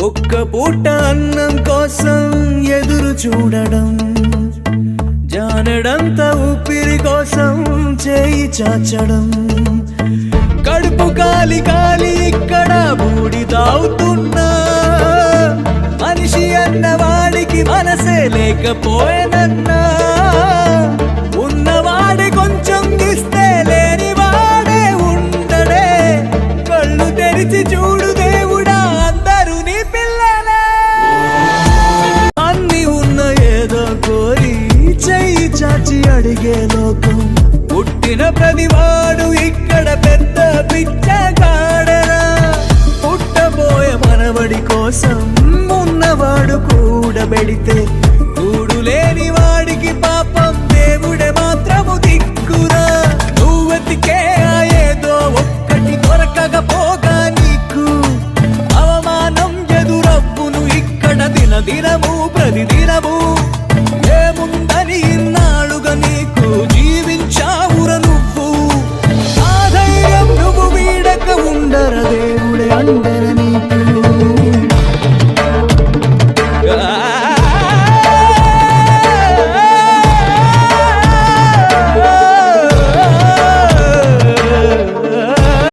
ఒక్క పూట అన్నం కోసం ఎదురు చూడడం, జానడంత ఊపిరి కోసం చేయి చాచడం, కడుపు కాలి కాలి ఇక్కడ బూడి తాగుతున్నా, మనిషి అన్నవాడికి మనసే లేకపోయేనన్నా, ఉన్నవాడి కొంచెం ఇస్తే లేని వాడే ఉండడే, కళ్ళు తెరిచి చూడు దేవుడా అందరూ నీ పిల్లలే. అన్ని ఉన్న ఏదో కోరి చెయ్యి చాచి అడిగే లోకం, పుట్టిన ప్రతివాడు ఇక్కడ పెద్ద పిచ్చగాడరా, పుట్టబోయే మనవడి కోసం ఉన్నవాడు కూడబెడితే, కూడు లేని వాడికి పాపం దేవుడే మాత్రము దిక్కురా. నువ్వెతికే ఏదో ఒక్కటి దొరకకపోగా నీకు అవమానం ఎదురవ్వును ఇక్కడ దినదినము.